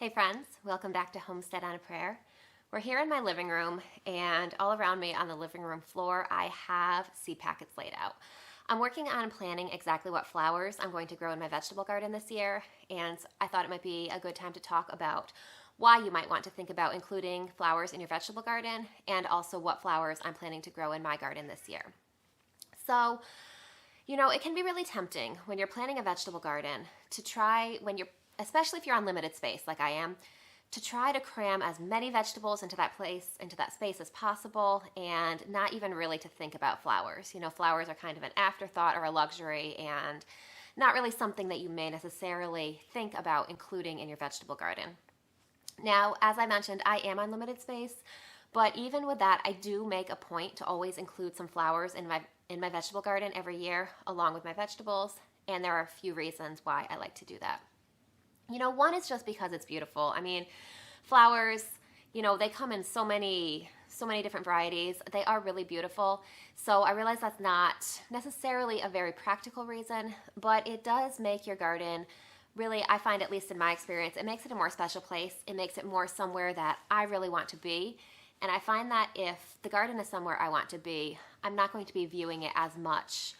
Hey friends, welcome back to Homestead on a Prayer. We're here in my living room, and all around me on the living room floor I have seed packets laid out. I'm working on planning exactly what flowers I'm going to grow in my vegetable garden this year, and I thought it might be a good time to talk about why you might want to think about including flowers in your vegetable garden, and also what flowers I'm planning to grow in my garden this year. So, it can be really tempting when you're planning a vegetable garden to try, especially if you're on limited space like I am, to try to cram as many vegetables into that space as possible, and not even really to think about flowers. Flowers are kind of an afterthought or a luxury, and not really something that you may necessarily think about including in your vegetable garden. Now, as I mentioned, I am on limited space, but even with that, I do make a point to always include some flowers in my vegetable garden every year along with my vegetables, and there are a few reasons why I like to do that. One is just because it's beautiful. I mean, flowers, they come in so many different varieties. They are really beautiful. So I realize that's not necessarily a very practical reason, but it does make your garden really, I find, at least in my experience, it makes it a more special place. It makes it more somewhere that I really want to be. And I find that if the garden is somewhere I want to be, I'm not going to be viewing it as much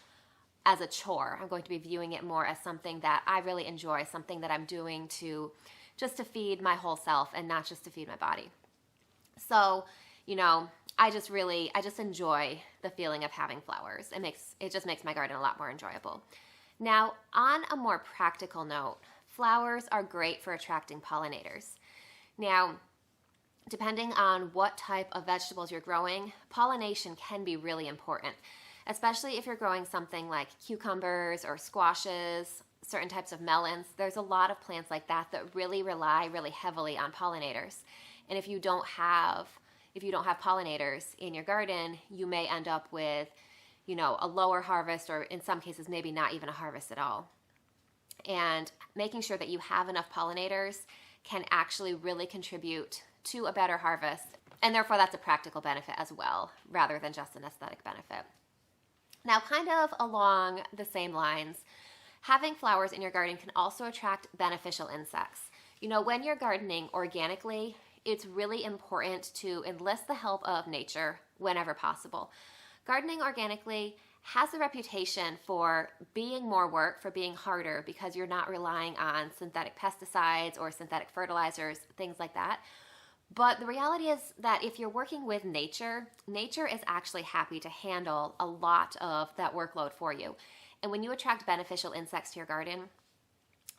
as a chore. I'm going to be viewing it more as something that I really enjoy, something that I'm doing just to feed my whole self and not just to feed my body. So, I just enjoy the feeling of having flowers. It just makes my garden a lot more enjoyable. Now, on a more practical note, flowers are great for attracting pollinators. Now, depending on what type of vegetables you're growing, pollination can be really important, especially if you're growing something like cucumbers or squashes, certain types of melons. There's a lot of plants like that really rely really heavily on pollinators. And if you don't have pollinators in your garden, you may end up with, a lower harvest, or in some cases maybe not even a harvest at all. And making sure that you have enough pollinators can actually really contribute to a better harvest, and therefore that's a practical benefit as well, rather than just an aesthetic benefit. Now, kind of along the same lines, having flowers in your garden can also attract beneficial insects. When you're gardening organically, it's really important to enlist the help of nature whenever possible. Gardening organically has a reputation for being more work, for being harder, because you're not relying on synthetic pesticides or synthetic fertilizers, things like that. But the reality is that if you're working with nature is actually happy to handle a lot of that workload for you. And when you attract beneficial insects to your garden,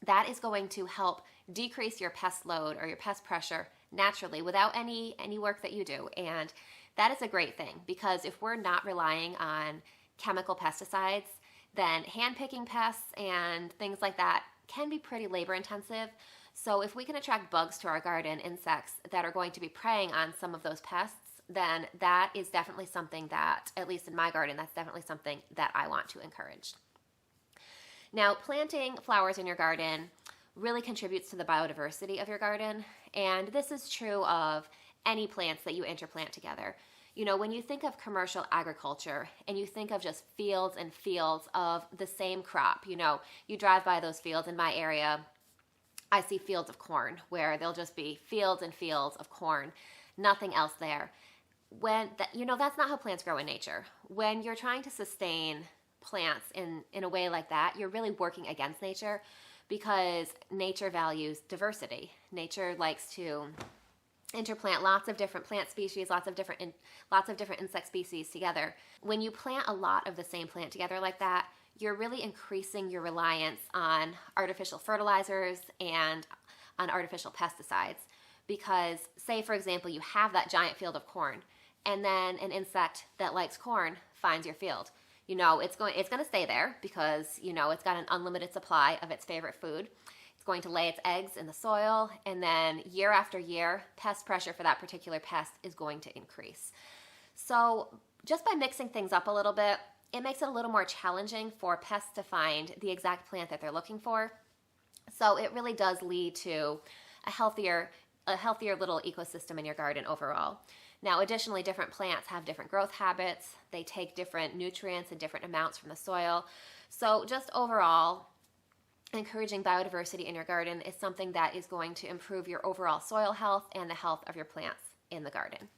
that is going to help decrease your pest load or your pest pressure naturally without any work that you do. And that is a great thing, because if we're not relying on chemical pesticides, then hand-picking pests and things like that can be pretty labor-intensive. So if we can attract bugs to our garden, insects that are going to be preying on some of those pests, then that is definitely something that, at least in my garden, that's definitely something that I want to encourage. Now, planting flowers in your garden really contributes to the biodiversity of your garden, and this is true of any plants that you interplant together. When you think of commercial agriculture and you think of just fields and fields of the same crop, you drive by those fields. In my area, I see fields of corn where there'll just be fields and fields of corn, nothing else there. That's not how plants grow in nature. When you're trying to sustain plants in a way like that, you're really working against nature, because nature values diversity. Nature likes to interplant lots of different plant species, lots of different insect species together. When you plant a lot of the same plant together like that, you're really increasing your reliance on artificial fertilizers and on artificial pesticides. Because, say for example, you have that giant field of corn, and then an insect that likes corn finds your field. It's going to stay there because, it's got an unlimited supply of its favorite food. It's going to lay its eggs in the soil, and then year after year, pest pressure for that particular pest is going to increase. So just by mixing things up a little bit, it makes it a little more challenging for pests to find the exact plant that they're looking for. So it really does lead to a healthier little ecosystem in your garden overall. Now, additionally, different plants have different growth habits. They take different nutrients and different amounts from the soil. So just overall, encouraging biodiversity in your garden is something that is going to improve your overall soil health and the health of your plants in the garden.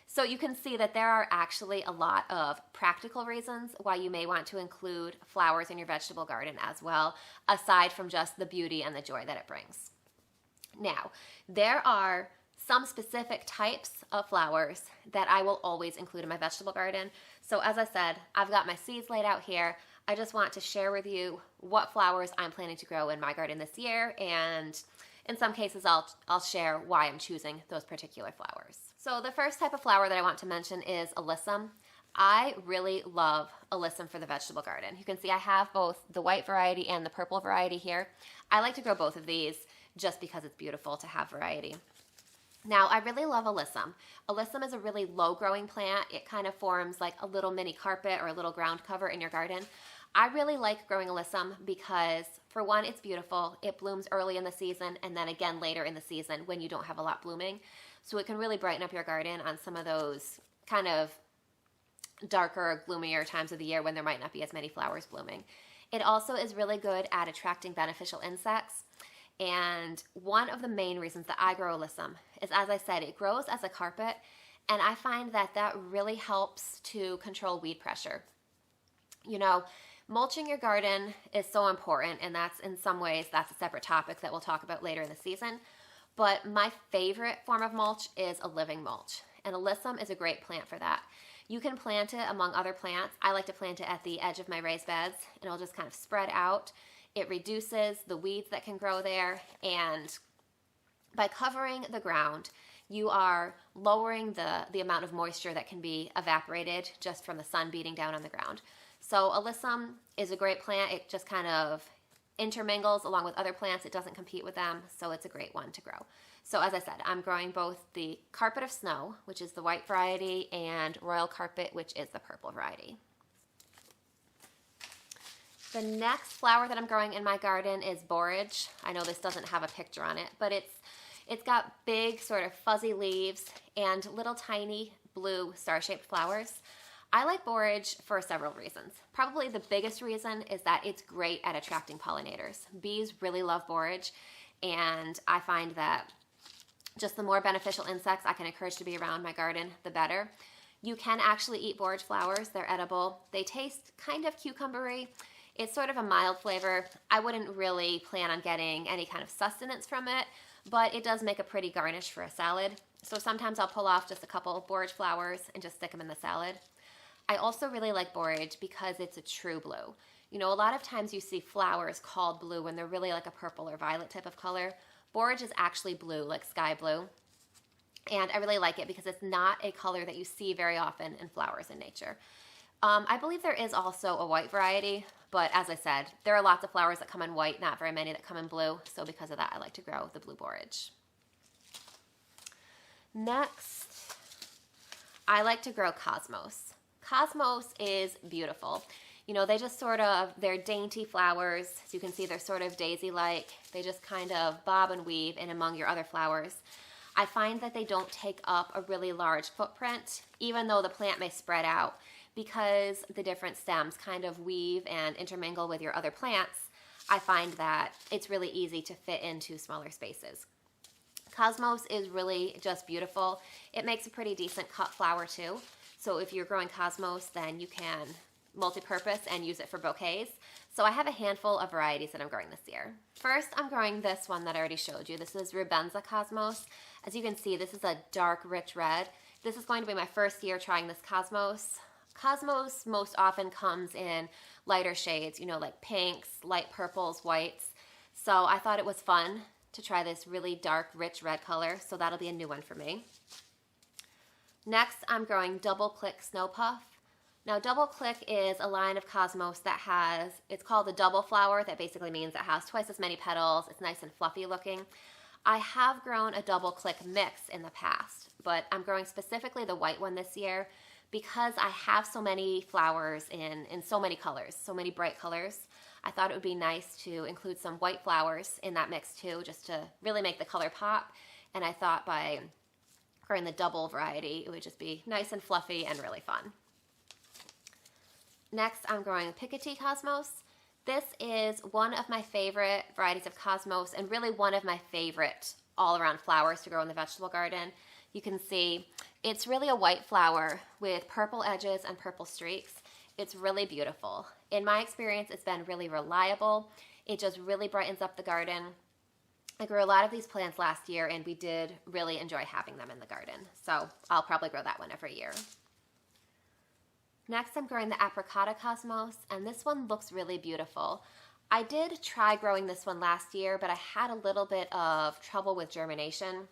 So you can see that there are actually a lot of practical reasons why you may want to include flowers in your vegetable garden as well, aside from just the beauty and the joy that it brings. Now, there are some specific types of flowers that I will always include in my vegetable garden. So as I said, I've got my seeds laid out here. I just want to share with you what flowers I'm planning to grow in my garden this year, and in some cases I'll share why I'm choosing those particular flowers. So the first type of flower that I want to mention is alyssum. I really love alyssum for the vegetable garden. You can see I have both the white variety and the purple variety here. I like to grow both of these just because it's beautiful to have variety. Now, I really love alyssum. Alyssum is a really low growing plant. It kind of forms like a little mini carpet or a little ground cover in your garden. I really like growing alyssum because, for one, it's beautiful. It blooms early in the season and then again later in the season when you don't have a lot blooming. So it can really brighten up your garden on some of those kind of darker, gloomier times of the year when there might not be as many flowers blooming. It also is really good at attracting beneficial insects. And one of the main reasons that I grow alyssum is, as I said, it grows as a carpet, and I find that that really helps to control weed pressure. You know, mulching your garden is so important, and that's in some ways that's a separate topic that we'll talk about later in the season. But my favorite form of mulch is a living mulch, and alyssum is a great plant for that. You can plant it among other plants. I like to plant it at the edge of my raised beds, and it'll just kind of spread out. It reduces the weeds that can grow there, and by covering the ground, you are lowering the amount of moisture that can be evaporated just from the sun beating down on the ground. So alyssum is a great plant. It just kind of intermingles along with other plants. It doesn't compete with them, so it's a great one to grow. So as I said, I'm growing both the carpet of snow, which is the white variety, and royal carpet, which is the purple variety. The next flower that I'm growing in my garden is borage. I know this doesn't have a picture on it, but it's got big sort of fuzzy leaves and little tiny blue star-shaped flowers. I like borage for several reasons. Probably the biggest reason is that it's great at attracting pollinators. Bees really love borage, and I find that just the more beneficial insects I can encourage to be around my garden, the better. You can actually eat borage flowers. They're edible. They taste kind of cucumbery. It's sort of a mild flavor. I wouldn't really plan on getting any kind of sustenance from it, but it does make a pretty garnish for a salad. So sometimes I'll pull off just a couple of borage flowers and just stick them in the salad. I also really like borage because it's a true blue. You know, a lot of times you see flowers called blue when they're really like a purple or violet type of color. Borage is actually blue, like sky blue. And I really like it because it's not a color that you see very often in flowers in nature. I believe there is also a white variety, but as I said, there are lots of flowers that come in white, not very many that come in blue. So because of that, I like to grow the blue borage. Next, I like to grow cosmos. Cosmos is beautiful. You know, they just sort of, they're dainty flowers. As you can see, they're sort of daisy-like. They just kind of bob and weave in among your other flowers. I find that they don't take up a really large footprint, even though the plant may spread out, because the different stems kind of weave and intermingle with your other plants. I find that it's really easy to fit into smaller spaces. Cosmos is really just beautiful. It makes a pretty decent cut flower too. So if you're growing cosmos, then you can multi-purpose and use it for bouquets. So I have a handful of varieties that I'm growing this year. First, I'm growing this one that I already showed you. This is Rubenza Cosmos. As you can see, this is a dark, rich red. This is going to be my first year trying this Cosmos. Cosmos most often comes in lighter shades, you know, like pinks, light purples, whites. So I thought it was fun to try this really dark, rich red color. So that'll be a new one for me. Next, I'm growing Double Click Snow Puff. Now, Double Click is a line of cosmos that has, it's called a double flower. That basically means it has twice as many petals. It's nice and fluffy looking. I have grown a Double Click mix in the past, but I'm growing specifically the white one this year because I have so many flowers in so many colors, so many bright colors. I thought it would be nice to include some white flowers in that mix too, just to really make the color pop. And I thought by growing the double variety, it would just be nice and fluffy and really fun. Next, I'm growing Picotee Cosmos. This is one of my favorite varieties of cosmos and really one of my favorite all-around flowers to grow in the vegetable garden. You can see it's really a white flower with purple edges and purple streaks. It's really beautiful. In my experience, it's been really reliable. It just really brightens up the garden. I grew a lot of these plants last year and we did really enjoy having them in the garden. So I'll probably grow that one every year. Next, I'm growing the Apricota Cosmos, and this one looks really beautiful. I did try growing this one last year, but I had a little bit of trouble with germination.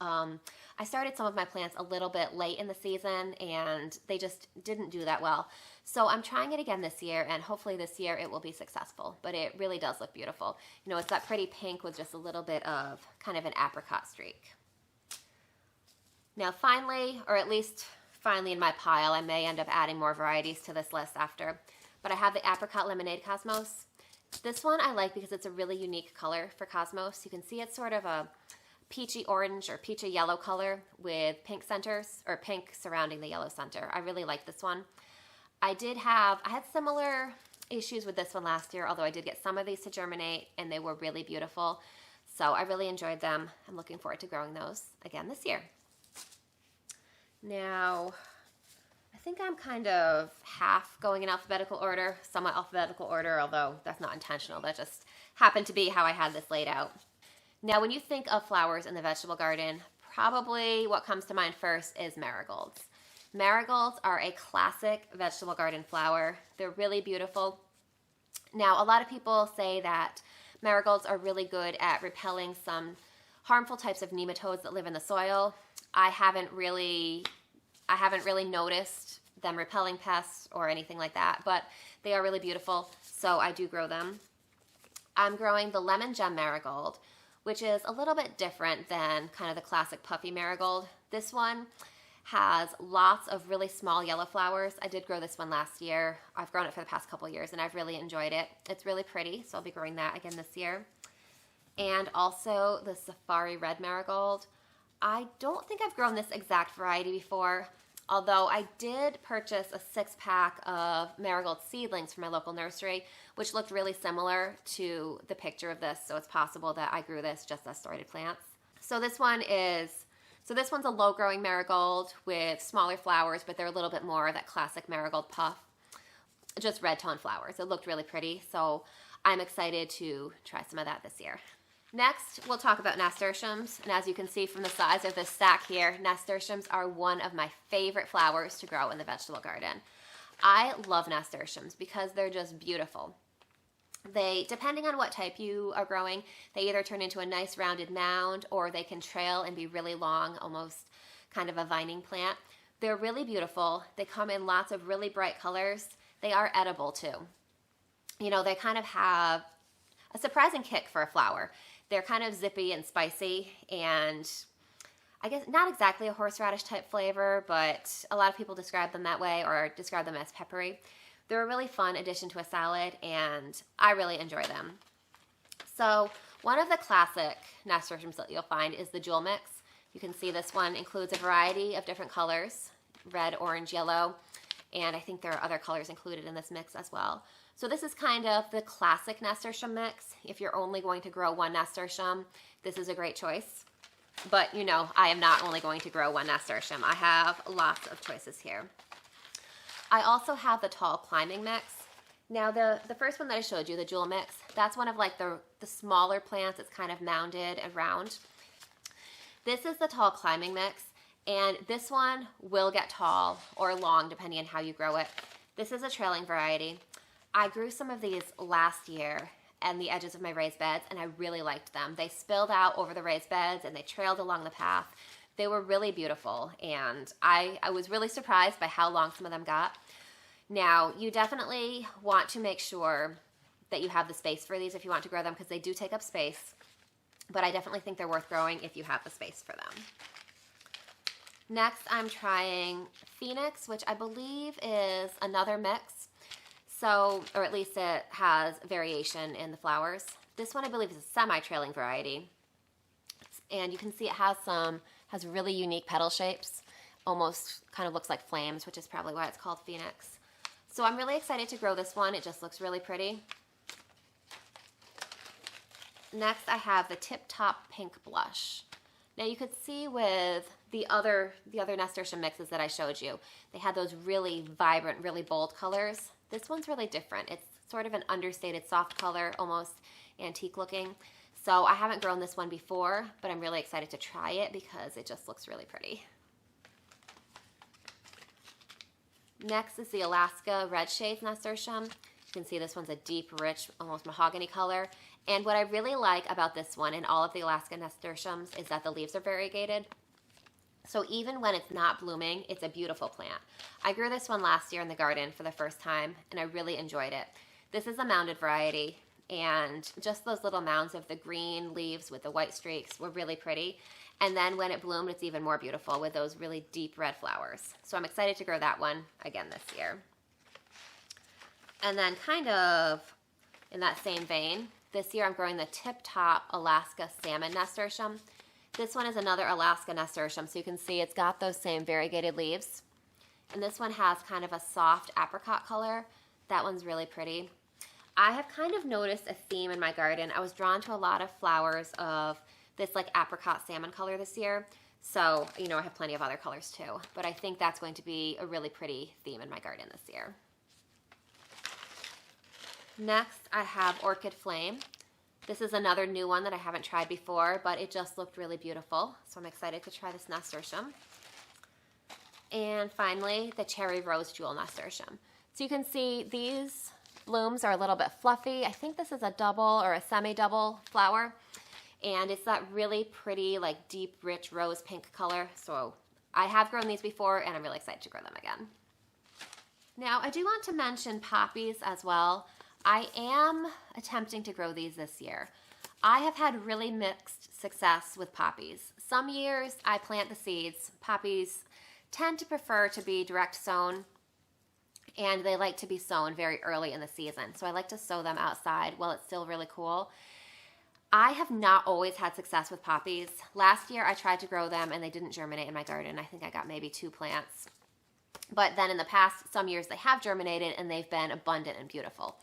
I started some of my plants a little bit late in the season and they just didn't do that well. So I'm trying it again this year, and hopefully this year it will be successful, but it really does look beautiful. You know, it's that pretty pink with just a little bit of kind of an apricot streak. Now finally, or at least finally in my pile, I may end up adding more varieties to this list after, but I have the Apricot Lemonade Cosmos. This one I like because it's a really unique color for Cosmos. You can see it's sort of a peachy orange or peachy yellow color with pink centers, or pink surrounding the yellow center. I really like this one. I had similar issues with this one last year, although I did get some of these to germinate and they were really beautiful. So I really enjoyed them. I'm looking forward to growing those again this year. Now, I think I'm kind of half going in alphabetical order, somewhat alphabetical order, although that's not intentional. That just happened to be how I had this laid out. Now, when you think of flowers in the vegetable garden, probably what comes to mind first is marigolds. Marigolds are a classic vegetable garden flower. They're really beautiful. Now, a lot of people say that marigolds are really good at repelling some harmful types of nematodes that live in the soil. I haven't really noticed them repelling pests or anything like that, but they are really beautiful, so I do grow them. I'm growing the Lemon Gem Marigold, which is a little bit different than kind of the classic puffy marigold. This one has lots of really small yellow flowers. I did grow this one last year. I've grown it for the past couple years and I've really enjoyed it. It's really pretty, so I'll be growing that again this year. And also the Safari Red Marigold. I don't think I've grown this exact variety before, although I did purchase a 6-pack of marigold seedlings from my local nursery, which looked really similar to the picture of this, so it's possible that I grew this just as sorted plants. So this one's a low-growing marigold with smaller flowers, but they're a little bit more that classic marigold puff, just red tone flowers. It looked really pretty, so I'm excited to try some of that this year. Next, we'll talk about nasturtiums, and as you can see from the size of this stack here, nasturtiums are one of my favorite flowers to grow in the vegetable garden. I love nasturtiums because they're just beautiful. They, depending on what type you are growing, they either turn into a nice rounded mound or they can trail and be really long, almost kind of a vining plant. They're really beautiful. They come in lots of really bright colors. They are edible too. You know, they kind of have a surprising kick for a flower. They're kind of zippy and spicy, and I guess not exactly a horseradish type flavor, but a lot of people describe them that way or describe them as peppery. They're a really fun addition to a salad, and I really enjoy them. So one of the classic nasturtiums that you'll find is the Jewel Mix. You can see this one includes a variety of different colors, red, orange, yellow, and I think there are other colors included in this mix as well. So this is kind of the classic nasturtium mix. If you're only going to grow one nasturtium, this is a great choice. But you know, I am not only going to grow one nasturtium. I have lots of choices here. I also have the Tall Climbing Mix. Now the first one that I showed you, the Jewel Mix, that's one of like the smaller plants. It's kind of mounded and round. This is the Tall Climbing Mix, and this one will get tall or long depending on how you grow it. This is a trailing variety. I grew some of these last year and the edges of my raised beds, and I really liked them. They spilled out over the raised beds and they trailed along the path. They were really beautiful, and I was really surprised by how long some of them got. Now, you definitely want to make sure that you have the space for these if you want to grow them, because they do take up space, but I definitely think they're worth growing if you have the space for them. Next, I'm trying Phoenix, which I believe is another mix. So, or at least it has variation in the flowers. This one I believe is a semi-trailing variety. And you can see it has really unique petal shapes. Almost kind of looks like flames, which is probably why it's called Phoenix. So I'm really excited to grow this one. It just looks really pretty. Next, I have the Tip Top Pink Blush. Now you could see with the other nasturtium mixes that I showed you, they had those really vibrant, really bold colors. This one's really different. It's sort of an understated soft color, almost antique looking. So I haven't grown this one before, but I'm really excited to try it because it just looks really pretty. Next is the Alaska Red Shades Nasturtium. You can see this one's a deep, rich, almost mahogany color. And what I really like about this one and all of the Alaska nasturtiums is that the leaves are variegated. So even when it's not blooming, it's a beautiful plant. I grew this one last year in the garden for the first time, and I really enjoyed it. This is a mounded variety, and just those little mounds of the green leaves with the white streaks were really pretty. And then when it bloomed, it's even more beautiful with those really deep red flowers. So I'm excited to grow that one again this year. And then kind of in that same vein, this year I'm growing the Tip Top Alaska Salmon Nasturtium. This one is another Alaska nasturtium, so you can see it's got those same variegated leaves. And this one has kind of a soft apricot color. That one's really pretty. I have kind of noticed a theme in my garden. I was drawn to a lot of flowers of this like apricot salmon color this year. So, you know, I have plenty of other colors too, but I think that's going to be a really pretty theme in my garden this year. Next, I have Orchid Flame. This is another new one that I haven't tried before, but it just looked really beautiful. So I'm excited to try this nasturtium. And finally, the Cherry Rose Jewel Nasturtium. So you can see these blooms are a little bit fluffy. I think this is a double or a semi-double flower. And it's that really pretty, like deep, rich rose pink color. So I have grown these before, and I'm really excited to grow them again. Now, I do want to mention poppies as well. I am attempting to grow these this year. I have had really mixed success with poppies. Some years I plant the seeds. Poppies tend to prefer to be direct sown, and they like to be sown very early in the season. So I like to sow them outside while it's still really cool. I have not always had success with poppies. Last year I tried to grow them and they didn't germinate in my garden. I think I got maybe 2 plants. But then in the past, some years they have germinated and they've been abundant and beautiful.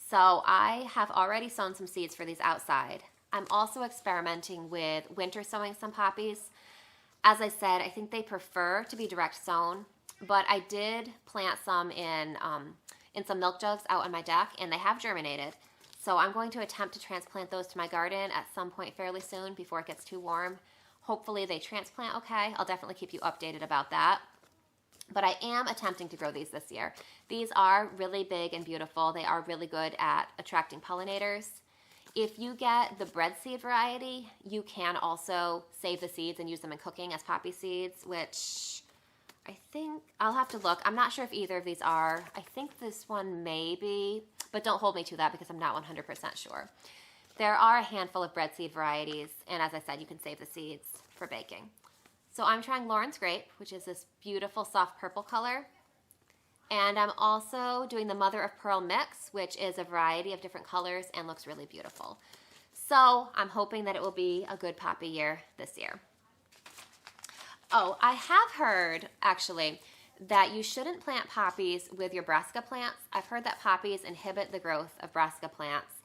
So I have already sown some seeds for these outside. I'm also experimenting with winter sowing some poppies. As I said, I think they prefer to be direct sown, but I did plant some in some milk jugs out on my deck, and they have germinated. So I'm going to attempt to transplant those to my garden at some point fairly soon before it gets too warm. Hopefully they transplant okay. I'll definitely keep you updated about that. But I am attempting to grow these this year. These are really big and beautiful. They are really good at attracting pollinators. If you get the bread seed variety, you can also save the seeds and use them in cooking as poppy seeds, which I think I'll have to look. I'm not sure if either of these are. I think this one may be, but don't hold me to that because I'm not 100% sure. There are a handful of bread seed varieties, and as I said, you can save the seeds for baking. So I'm trying Lauren's Grape, which is this beautiful soft purple color. And I'm also doing the Mother of Pearl Mix, which is a variety of different colors and looks really beautiful. So I'm hoping that it will be a good poppy year this year. Oh, I have heard, actually, that you shouldn't plant poppies with your brassica plants. I've heard that poppies inhibit the growth of brassica plants.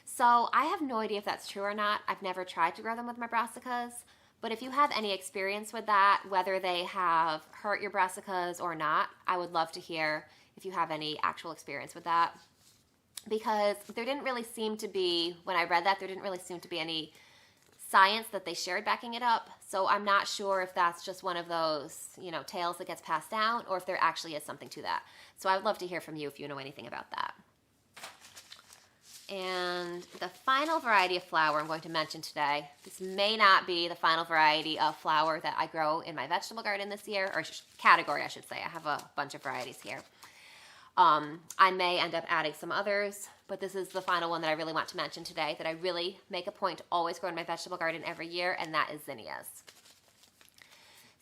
So I have no idea if that's true or not. I've never tried to grow them with my brassicas. But if you have any experience with that, whether they have hurt your brassicas or not, I would love to hear if you have any actual experience with that. Because there didn't really seem to be, when I read that, there didn't really seem to be any science that they shared backing it up. So I'm not sure if that's just one of those, tales that gets passed down, or if there actually is something to that. So I would love to hear from you if you know anything about that. And the final variety of flower I'm going to mention today, this may not be the final variety of flower that I grow in my vegetable garden this year, or category I should say. I have a bunch of varieties here. I may end up adding some others, but this is the final one that I really want to mention today that I really make a point to always grow in my vegetable garden every year, and that is zinnias.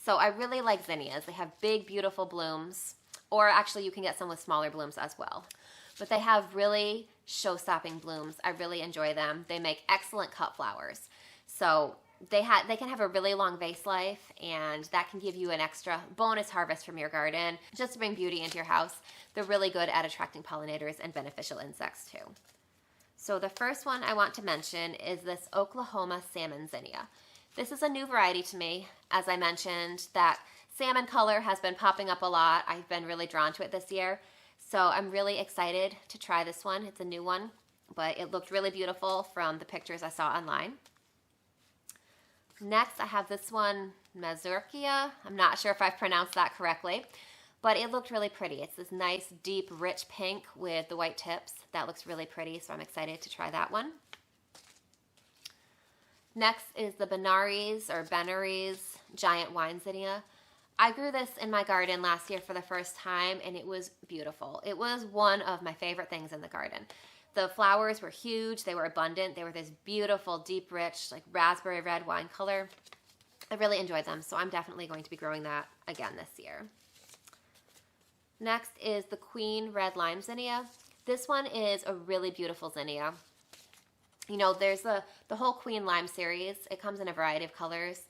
So I really like zinnias. They have big, beautiful blooms, or actually you can get some with smaller blooms as well. But they have really show-stopping blooms. I really enjoy them. They make excellent cut flowers. So they can have a really long vase life, and that can give you an extra bonus harvest from your garden just to bring beauty into your house. They're really good at attracting pollinators and beneficial insects too. So the first one I want to mention is this Oklahoma salmon zinnia. This is a new variety to me. As I mentioned, that salmon color has been popping up a lot. I've been really drawn to it this year. So I'm really excited to try this one. It's a new one, but it looked really beautiful from the pictures I saw online. Next, I have this one, Mazurkia. I'm not sure if I've pronounced that correctly, but it looked really pretty. It's this nice, deep, rich pink with the white tips. That looks really pretty, so I'm excited to try that one. Next is the Benares giant wine zinnia. I grew this in my garden last year for the first time, and it was beautiful. It was one of my favorite things in the garden. The flowers were huge, they were abundant, they were this beautiful, deep, rich, like raspberry red wine color. I really enjoyed them, so I'm definitely going to be growing that again this year. Next is the Queen Red Lime Zinnia. This one is a really beautiful zinnia. You know, there's the whole Queen Lime series. It comes in a variety of colors,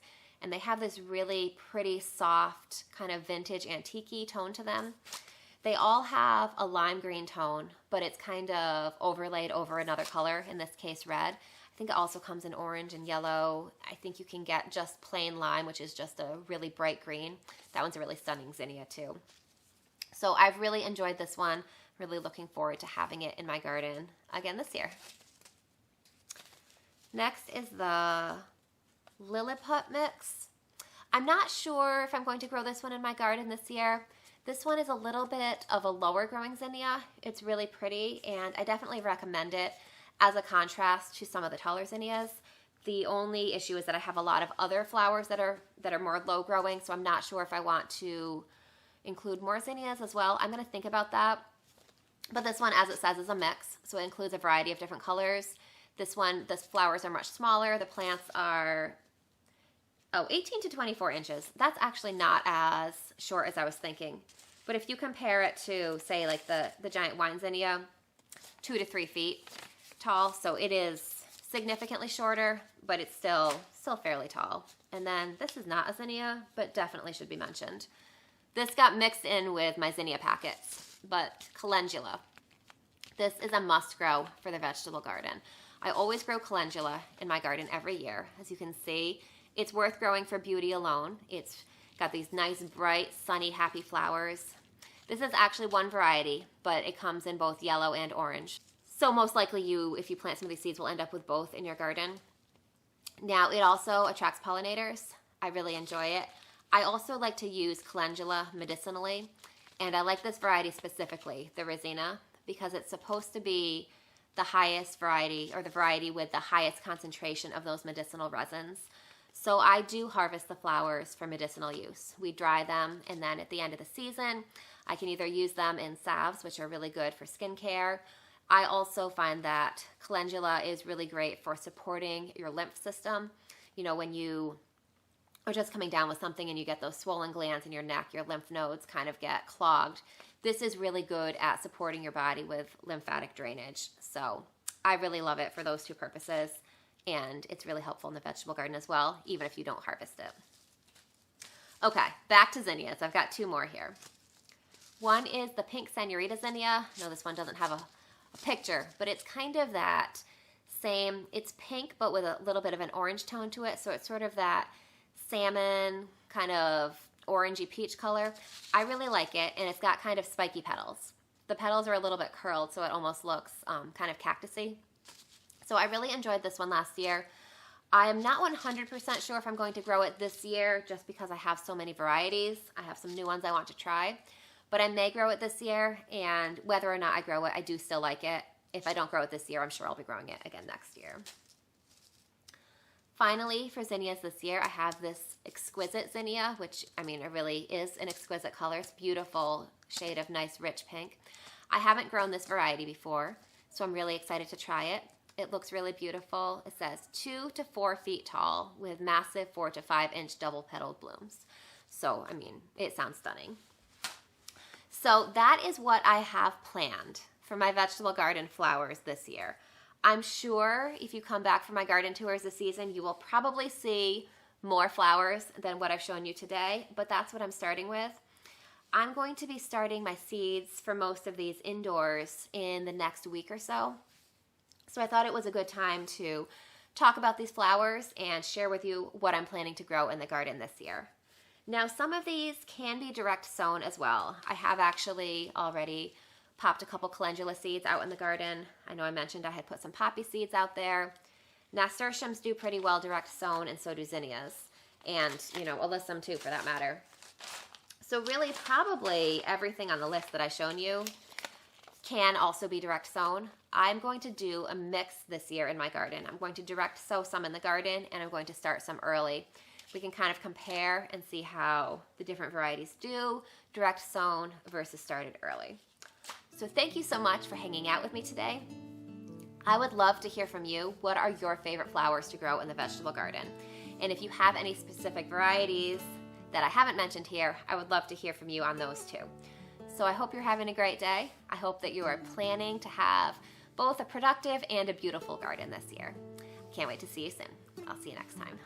and they have this really pretty, soft, kind of vintage, antique-y tone to them. They all have a lime green tone, but it's kind of overlaid over another color, in this case red. I think it also comes in orange and yellow. I think you can get just plain lime, which is just a really bright green. That one's a really stunning zinnia too. So I've really enjoyed this one. Really looking forward to having it in my garden again this year. Next is the Lilliput mix. I'm not sure if I'm going to grow this one in my garden this year. This one is a little bit of a lower growing zinnia. It's really pretty, and I definitely recommend it as a contrast to some of the taller zinnias. The only issue is that I have a lot of other flowers that are more low growing, so I'm not sure if I want to include more zinnias as well. I'm going to think about that. But this one, as it says, is a mix, so it includes a variety of different colors. This one, the flowers are much smaller. The plants are 18 to 24 inches. That's actually not as short as I was thinking. But if you compare it to, say, like the giant wine zinnia, 2 to 3 feet tall. So it is significantly shorter, but it's still fairly tall. And then this is not a zinnia, but definitely should be mentioned. This got mixed in with my zinnia packets, but calendula. This is a must grow for the vegetable garden. I always grow calendula in my garden every year. As you can see, it's worth growing for beauty alone. It's got these nice, bright, sunny, happy flowers. This is actually one variety, but it comes in both yellow and orange. So most likely if you plant some of these seeds, will end up with both in your garden. Now, it also attracts pollinators. I really enjoy it. I also like to use calendula medicinally, and I like this variety specifically, the Resina, because it's supposed to be the highest variety, or the variety with the highest concentration of those medicinal resins. So I do harvest the flowers for medicinal use. We dry them, and then at the end of the season, I can either use them in salves, which are really good for skincare. I also find that calendula is really great for supporting your lymph system. You know, when you are just coming down with something and you get those swollen glands in your neck, your lymph nodes kind of get clogged. This is really good at supporting your body with lymphatic drainage. So I really love it for those two purposes. And it's really helpful in the vegetable garden as well, even if you don't harvest it. Okay, back to zinnias. I've got two more here. One is the pink Senorita zinnia. No, this one doesn't have a picture, but it's kind of that same, it's pink, but with a little bit of an orange tone to it. So it's sort of that salmon kind of orangey peach color. I really like it, and it's got kind of spiky petals. The petals are a little bit curled, so it almost looks kind of cactusy. So I really enjoyed this one last year. I am not 100% sure if I'm going to grow it this year, just because I have so many varieties. I have some new ones I want to try, but I may grow it this year, and whether or not I grow it, I do still like it. If I don't grow it this year, I'm sure I'll be growing it again next year. Finally, for zinnias this year, I have this exquisite zinnia, which, I mean, it really is an exquisite color. It's beautiful shade of nice, rich pink. I haven't grown this variety before, so I'm really excited to try it. It looks really beautiful. It says 2 to 4 feet tall with massive 4 to 5 inch double petaled blooms. So, I mean, it sounds stunning. So that is what I have planned for my vegetable garden flowers this year. I'm sure if you come back for my garden tours this season, you will probably see more flowers than what I've shown you today, but that's what I'm starting with. I'm going to be starting my seeds for most of these indoors in the next week or so. So I thought it was a good time to talk about these flowers and share with you what I'm planning to grow in the garden this year. Now, some of these can be direct sown as well. I have actually already popped a couple calendula seeds out in the garden. I know I mentioned I had put some poppy seeds out there. Nasturtiums do pretty well direct sown, and so do zinnias. And, alyssum too, for that matter. So really, probably everything on the list that I've shown you can also be direct sown. I'm going to do a mix this year in my garden. I'm going to direct sow some in the garden, and I'm going to start some early. We can kind of compare and see how the different varieties do direct sown versus started early. So thank you so much for hanging out with me today. I would love to hear from you. What are your favorite flowers to grow in the vegetable garden? And if you have any specific varieties that I haven't mentioned here, I would love to hear from you on those too. So I hope you're having a great day. I hope that you are planning to have both a productive and a beautiful garden this year. Can't wait to see you soon. I'll see you next time.